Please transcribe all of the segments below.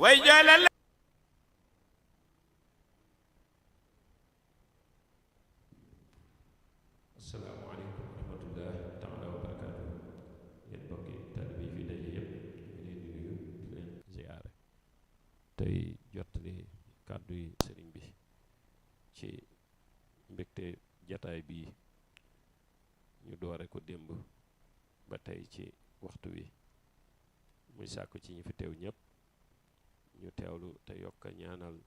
way joola asalaamaaleykum wa rahmatullah taala wa barakaatu yéen mbokki taalibe yi fi daje yëpp ñu ngi leen di nuyu di leen ziyaare tey jottali kàddu yi sëriñ bi ci mbégte jataay bii ñu doore ko démb ba tey ci waxtu wi muy sàkku ci ñi fi teew ñëpp ñu teewlu te yokk a ñaanal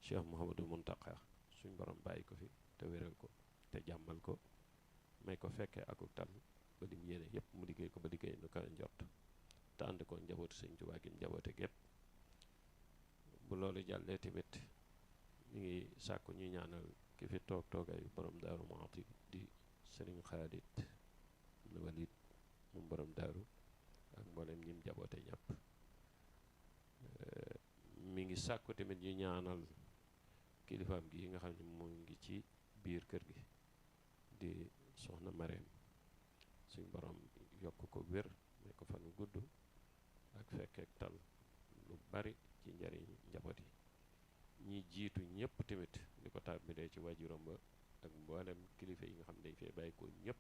Cheikh Mouhamadou Mountakha suñ borom bàyyi ko fi te wéral ko te jàmmal ko may ko fekkee akuk tal ba lim yéene yëpp mu liggéey ko ba liggéey nu ka njort te ànd ko njabootu sëñ Tuubaa gi njaboote gépp bu loolu jàllee tamit ñu ngi sàkku ñu ñaanal ki fi toog toogay borom daaru Muxti di sëriñ Xaalit nu Walid mu borom daaru ak mboolem ñim njaboote ñëpp mi ngi sàkku tamit ñu ñaanal kilifaam gi nga xam ne mu ngi ci biir kër gi di soxna Mareem suñ borom yokk ko wér may ko fan gudd ak fekkeek tal lu bari ci njariñ njaboot yi ñi jiitu ñëpp tamit li ko tàmbalee ci waajuram ba ak mboolem kilifa yi nga xam ne dañ fee bàyyi ko ñëpp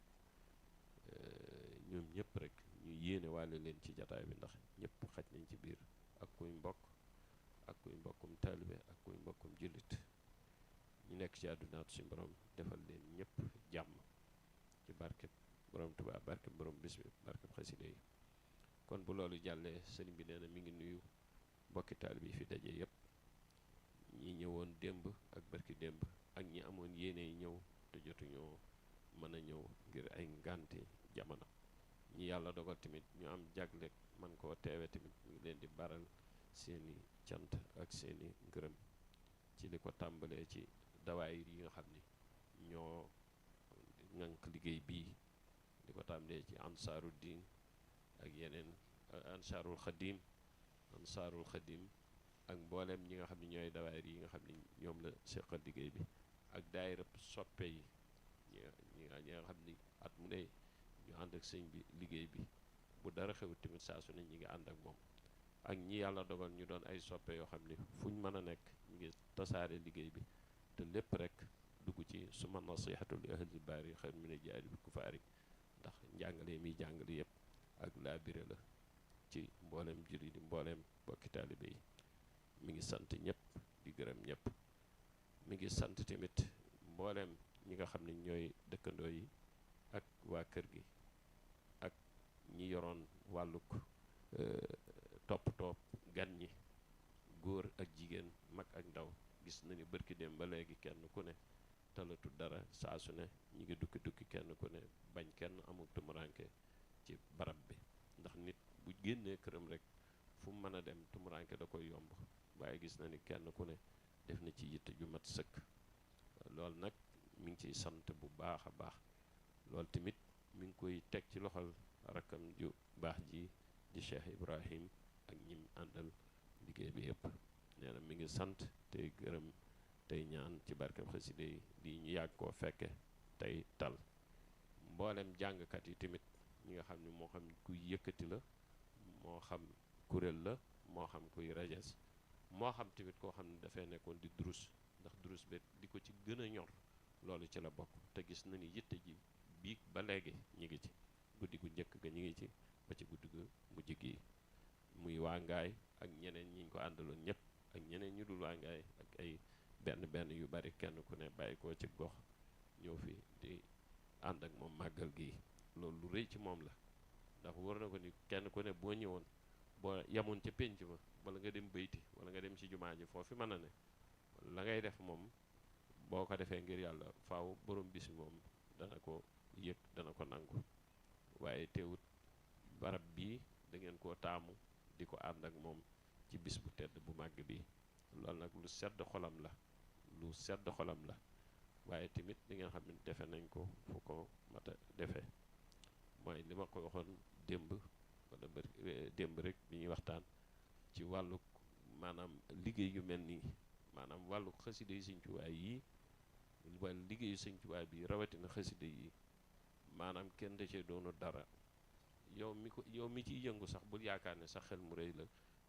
ñoom ñëpp rek ñu yéene wàlle leen ci jataay bi ndax ñëpp xaj nañ ci biir ak kuy mbokk ak kuy mbokkum taalibe ak kuy mbokkum jullit ñu nekk ci àddunaat suñ borom defal leen ñëpp jàmm ci barkeb borom Tuubaa barkeb borom bis bi barkeb xasida yi kon bu loolu jàllee sëriñ bi nee na mi ngi nuyu mbokki taalibe yi fi daje yëpp ñi ñëwoon démb ak barki démb ak ñi amoon yéene ñëw te jotuñoo mën a ñëw ngir ay ngànti jamono ñi yàlla dogal tamit ñu am jaglek man koo teewe tamit ñu ngi leen di baral seeni cant ak seeni ngërëm ci li ko tàmbalee ci dawaayir yi nga xam ni ñoo ŋànk liggéey bii li ko tàmbalee ci ansaaru diin ak yeneen ansaarul xadim ak mboolem ñi nga xam ne ñooy dawaayir yi nga xam ni ñoom la seqal liggéey bi ak daayira soppe yi ñi nga xam ni at mu ne ñu ànd ak sëñ bi liggéey bi bu dara xew tamit saa su ne ñi ngi ànd ak moom ak ñi yàlla dogal ñu doon ay soppe yoo xam ni fuñ mën a nekk ñu ngi tasaare liggéey bi te lépp rek dugg ci suma nasihatu li ahlil baari xayr mina jaari bi kufaari ndax njàngale mi jàngale yëpp ak laabire la ci mboolem jullit yi mboolem bokki taalibe yi mi ngi sant ñëpp di gërëm ñëpp mi ngi sant tamit mboolem ñi nga xam ne ñooy dëkkandoo yi ak waa kër gi ak ñi yoroon wàlluk topp gan ñi góor ak jigéen mag ak ndaw gis na ni bërki dem ba léegi kenn ku ne talatu dara saa su ne ñi ngi dukki kenn ku ne bañ kenn amul tumuranke ci barab bi ndax nit bu génnee këram rek fu mu mën a dem tumuranke da koy yomb waaye gis na ni kenn ku ne def na ci yitte ju mat sëkk loolu nag mi ngi ciy sant bu baax a baax loolu tamit mi ngi koy teg ci loxol rakkam ju baax ji di Cheikh Ibrahim ak ñim àndal liggéey bi yëpp nee na mi ngi sant tey gërëm tey ñaan ci barkeb xasida yi di ñu yàgg koo fekke tey tal mboolem jàngkat yi tamit ñi nga xam ne moo xam kuy yëkkati la moo xam kuréel la moo xam kuy rajas moo xam tamit koo xam ne dafay nekkoon di durus ndax durus be di ko ci gën a ñor loolu ci la bokk te gis na ni yitte ji biig ba léegi ñi ngi ci guddi gu njëkk ga ñi ngi ci ba ci guddi gu mujj gi muy waa ngaay ak ñeneen ñi ñu ko àndaloon ñëpp ak ñeneen ñu dul waa ngaay ak ay benn yu bari kenn ku ne bàyyi koo ci gox ñëw fi di ànd ak moom màggal gi loolu lu rëy ci moom la ndax war na ko ni kenn ku ne boo ñëwoon boo yamoon ca pénc ma wala nga dem bayti wala nga dem ci jumaa ji foofu mën a ne la ngay def moom boo ko defee ngir yàlla faaw borom bis moom dana ko yëg dana ko nangu waaye teewut barab bii da ngeen koo taamu di ko ànd ak moom ci bis bu tedd bu màgg bi loolu nag lu sedd xolam la waaye tamit li nga xam ne defe nañ ko fu ko mata defee mooy li ma ko waxoon démb wala démb rek bi ñuy waxtaan ci wàllu maanaam liggéey yu mel nii maanaam wàllu xasida yi Sëñ Tuubaa yi wàllu liggéeyu Sëñ Tuubaa bi rawatina xasida yi maanaam kenn da cee doonu dara yow mi ciy yëngu sax bul yaakaar ne sax xel mu rëy la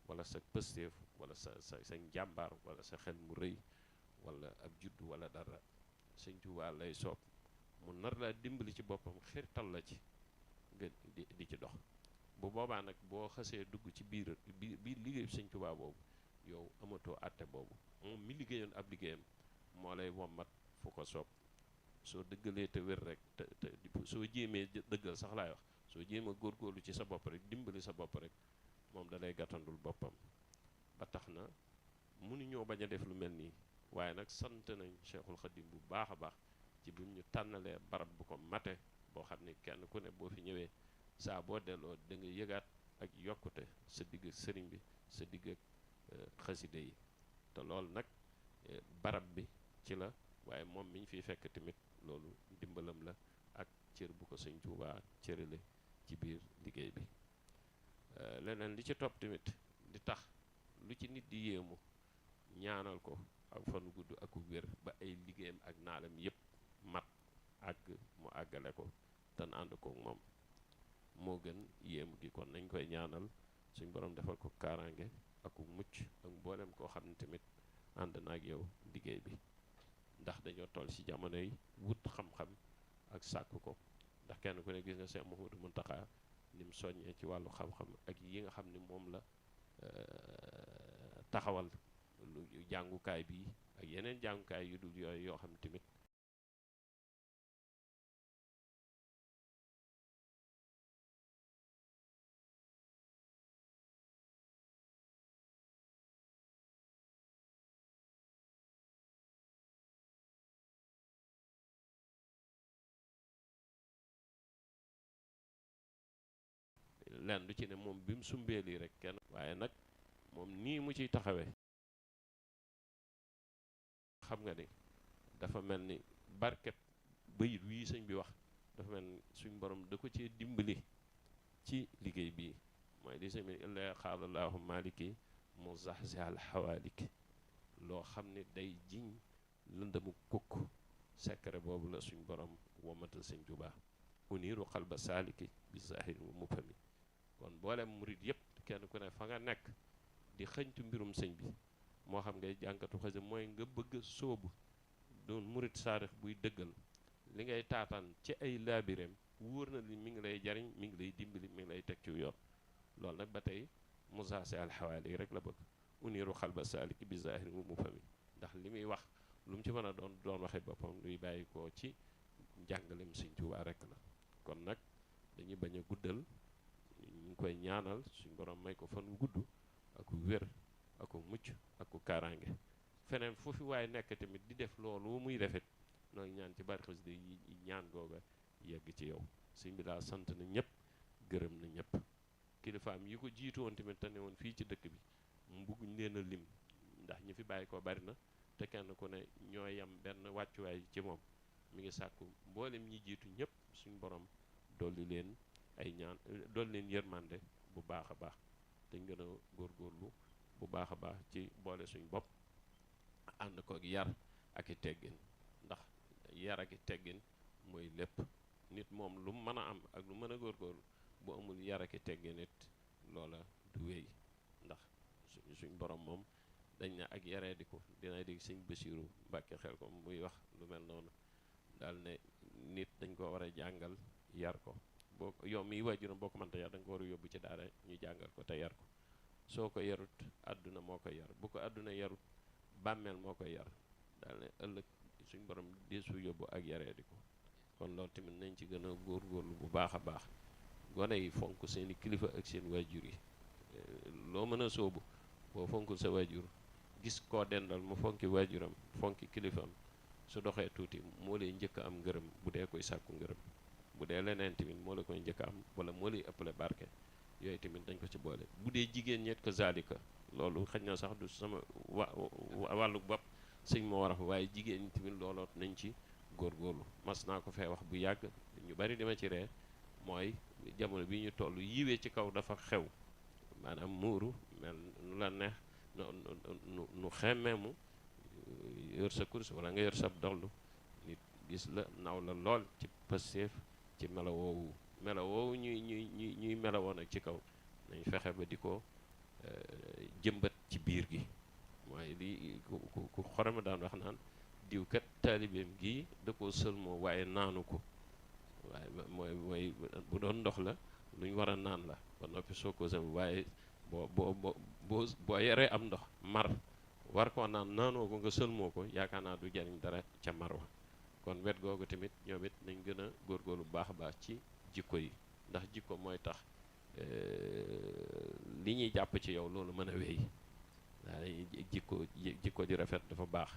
wala sa pësteef wala sa njàmbaar wala sa xel mu rëy wala ab judd wala dara. Sëñ Tuubaa lay soob mu nar laa dimbali ci boppam xirtal la ci nga di ci dox. bu boobaa nag boo xasee dugg ci biir liggéeyu Sëñ Tuubaa boobu yow amatoo àtte boobu. moom mi liggéeyoon ab liggéeyam moo lay wommat fu ko soob. soo dëggalee te wér rek te soo jéemee dëggal sax laay wax, soo jéema góorgóorlu ci sa bopp rek dimbali sa bopp rek moom da lay gàttandul boppam. ba tax na mënuñoo bañ a def lu mel nii, waaye nag sant nañ Cheikhul Khadim bu baax a baax ci bi ñu tànnalee barab bu ko mate boo xam ne kenn ku ne boo fi ñëwee saa boo delloo da nga yëgaat ak yokkute sa digg ak sëriñ bi, sa digg ak xaside yi. te loolu nag barab bi ci la, waaye moom mi ñu fiy fekk tamit loolu dimbalam la ak cër bu ko Sëñ Tuubaa cërale ci biir liggéey bi. leneen li ci topp tamit di tax lu ci nit di yéemu ñaanal ko ak fan gudd ak wér ba ay liggéeyam ak naalam yépp mat àgg mu àggale ko te ànd kook moom moo gën yéemu gi. kon nañ koy ñaanal suñ borom defal ko kaaraange ak mucc ak mboolem koo xam ne tamit ànd na ak yow liggéey bi, ndax dañoo toll ci jamono yi wut xam-xam ak sàkk ko. ndax kenn ku ne gis nga Cheikh Mouhamadou Mountakha ni mu soññee ci wàllu xam-xam ak yi nga xam ne moom la taxawal lu jàngukaay bi ak yeneen jàngukaay yu dul yooyu yoo xam tamit lenn lu ci ne moom bi mu sumbee lii rek kenn, waaye nag moom nii mu ciy taxawee xam nga ni dafa mel ni barkeb bayit wii sëñ bi wax dafa mel ni suñ borom da ko ci dimbali ci liggéey bii. mooy li sëñ bi illa xaalallahu maliki mu zaxzi al xawaaliki, loo xam ne day jiñ lëndëmu kukk. secret boobu la suñ borom womatal sëñ Tuubaa uniiru xalba saaliki bi zahiri wa mufhami. kon boolem murit yëpp kenn ku ne fa nga nekk di xëñtu mbirum sëñ bi, moo xam ngay jànkatu xase mooy nga bëgg a sóobu doon murit saarix buy dëggal li ngay taataan ci ay laabireem wóor na li mi ngi lay jariñ, mi ngi lay dimbali, mi ngi lay teg ci yoon. loolu nag ba tey musaase alxawaali rek la bëgg uniiru xalba saaliki bi zahiri wa mufhami, ndax li muy wax lu mu ci mën a doon waxee boppam luy bàyyi ko ci njàngalem sëñ Tuubaa rek la. kon nag dañuy bañ a guddal, ñu ngi koy ñaanal suñ borom may ko fan wu gudd ak wér ak mucc ak kaaraange. feneen foofu waaye nekk tamit di def loolu muy defit nooy ñaan ci bari xasida yi ñaan googa yegg ci yow. sëñ bi daal sant na ñëpp, gërëm na ñëpp. kilifaam yi ko jiitu woon tamit te ne woon fii ci dëkk bi mu bëgguñ leen a lim ndax ñi fi bàyyi ko bari na te kenn ku ne ñoo yam benn wàccuwaay ci moom. mi ngi sàkku mboolem ñi jiitu ñëpp suñ borom dolli leen ay ñaan, dolli leen yërmande bu baax a baax. dañ gën a góorgóorlu bu baax a baax ci boole suñ bopp ànd ko ak yar ak i teggin, ndax yar ak i teggin mooy lépp. nit moom lu mën a am ak lu mën a góorgóorlu bu amul yar ak i teggin it loola du wéy. ndax suñ borom moom dañ ne ak yaree di ko dina dégg sëñ Basiiru Mbàkke xel ko muy wax lu mel noonu daal ne nit dañ ko war a jàngal yar ko. boo yow miy waajuram boo ko mënta yar da nga ko war a yóbbu ci daara ñu jàngal ko te yar ko. soo ko yarut àdduna moo koy yar, bu ko àdduna yarut bàmmeel moo koy yar. daal ne ëllëg suñ borom deesu yóbbu ak yaree di ko. kon loolu tamit nañ ci gën a góorgóorlu bu baax a baax. gone yi fonk seeni kilifa ak seen waajur yi. loo mën a sóobu boo fonkul sa waajur gis koo dendal mu fonki waajuram fonki kilifam su doxee tuuti moo lay njëkk a am ngërëm bu dee koy sàkku ngërëm. bu dee leneen tamit moo la koy njëkk a am wala moo lay ëppale barke. yooyu tamit dañ ko ci boole. bu dee jigéen ñeet ko zalika loolu xëy na sax du sama wàllu bopp sëñ moo war a waaye jigéen ñi tamit looloot nañ ci góorgóorlu. mas naa ko fee wax bu yàgg ñu bari dima ci ree mooy jamono bi ñu toll yiwee ci kaw dafa xew. maanaam muuru mel nu la neex nu xemmeemu yor sa course wala nga yor sa dollu nit gis la naw la lool ci pësteef ci melo woowu ñuy melawoo nag ci kaw nañ fexe ba di ko jëmbat ci biir gi mooy li ku xorama daan wax naan diw kat taalibeem gii da koo sëlmoo waaye naanu ko waaye mooy bu doon ndox la lu ñu war a naan la ba noppi soo ko sëm waaye boo yaree am ndox mar war koo naanoo ko nga sëlmoo ko yaakaar naa du jariñ dara ca mar wa kon wet googu tamit ñoom it nañ gën a góorgóorlu bu baax a baax ci jikko yi ndax jikko mooy tax li ñuy jàpp ci yow loolu mën a wéy waaye jikko ji rafet dafa baax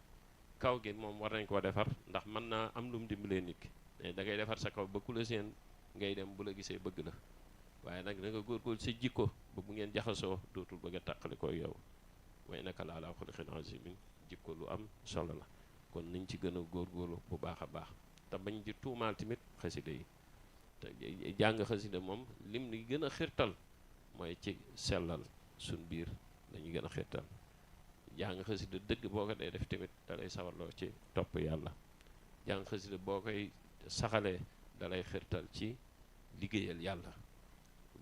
kaw gi moom war nañ koo defar ndax mën naa am lu mu dimbalee nit ki da ngay defar sa kaw ba ku la seen ngay dem bu la gisee bëgg la waaye nag da nga góorgóorlu sa jikko ba bu ngeen jaxasoo dootul bëgg a tàqali ko yow way naka laa laa xuluqin aziim jikko lu am solo la kon nañ ci gën a góorgóorlu bu baax a baax te bañ di tuumaal tamit xasida yi te jàng xasida moom lim li gën a xirtal mooy ci sellal suñ biir dañuy gën a xirtal jàng xasida dëgg boo ko dee def tamit da lay sawarloo ci topp yàlla jàng xasida boo koy saxalee da lay xirtal ci liggéeyal yàlla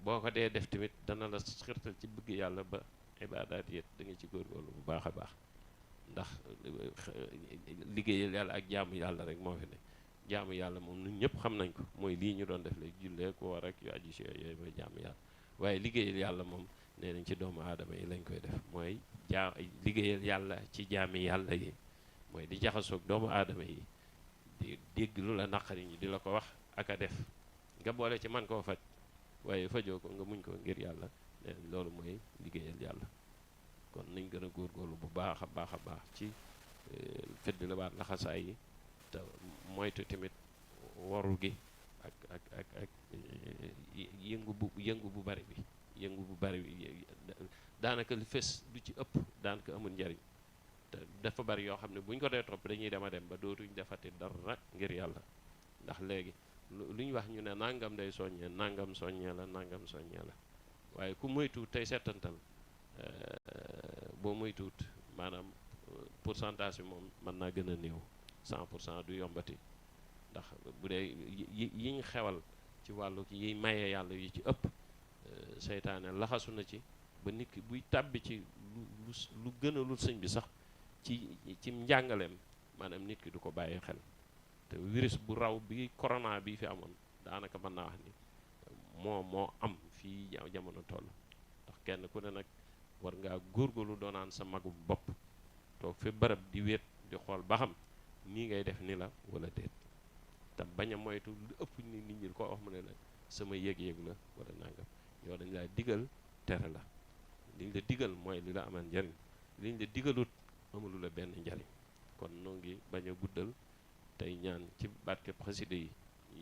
boo ko dee def tamit dana la xirtal ci bëgg yàlla ba ibaadaat yet da nga ci góorgóorlu bu baax a baax ndax liggéeyal yàlla ak jaamu yàlla rek moo fi ne jaamu yàlla moom ñun ñëpp xam nañ ko mooy lii ñu doon def léegi jullee ko war ak yu aju si yooyu mooy jaamu yàlla waaye liggéeyal yàlla moom nee nañ ci doomu aadama yi lañ koy def mooy liggéeyal yàlla ci jaami yàlla yi mooy di jaxasoog doomu aadama yi di dégg lu la naqari ñu di la ko wax ak a def nga boole ci man koo faj waaye fajoo ko nga muñ ko ngir yàlla nee nañ loolu mooy liggéeyal yàlla kon nañ gën a góorgóorlu bu baax a baax a baax ci fedd la baat laxasaay yi te moytu tamit waru gi ak yëngu bu bari bi daanaka li fes du ci ëpp daanaka amul njariñ te dafa bari yoo xam ne buñ ko dee topp dañuy dem ba dootuñ defati dara ngir yàlla ndax léegi lu ñu wax ñu ne nangam day soññee nangam soññee la waaye ku moytu tey settantal boo moytuwut maanaam pourcentage bi moom mën naa gën a néew 100% du yombati ndax bu dee yiñ xewal ci wàllu yiy maye yàlla yi ci ëpp seytaane laxasu na ci ba nit ki buy tàbbi ci lu gën a lul sëñ bi sax ci njàngaleem maanaam nit ki du ko bàyyi xel te virus bu raw bi corona bi fi amoon daanaka mën naa wax ni moo am fii jamono toll ndax kenn ku ne nag war ngaa góorgóorlu doonaan sa magum bopp toog fi barab di wéet di xool ba xam nii ngay def ni la wala déet te bañ a moytu lu ëpp nit ñi ko wax mu ne la sama yëg-yëg la wala nangam yow dañ laa digal tere la liñ la digal mooy li la amal njariñ liñ la digalut amalu la benn njariñ kon noo ngi bañ a guddal tey ñaan ci barkeb xasida yi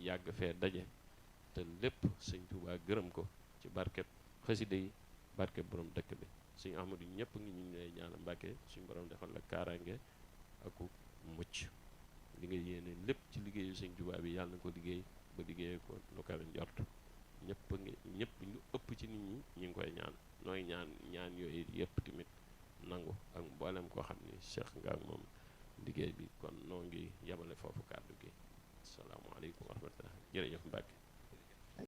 yàgg fee daje te lépp sëñ Tuubaa gërëm ko ci barkeb xasida yi barkeb borom dëkk bi suñu Ahmadu ñëpp ngi ñu lay ñaan Mbàkke suñu borom defal la kaaraange aku mucc li nga yéene lépp ci liggéeyu sëñ Tuubaa bi yàlla na ko liggéey ba liggéeyee ko lu kawe njort ñëpp ñu ëpp ci nit ñi ñu ngi koy ñaan nooy ñaan yooyu yëpp tamit nangu ak mboolem koo xam ni seex nga ak moom liggéey bi kon noo ngi yemale foofu kàddu gi asalaamaaleykum wa rahmatulah jërëjëf Mbàkke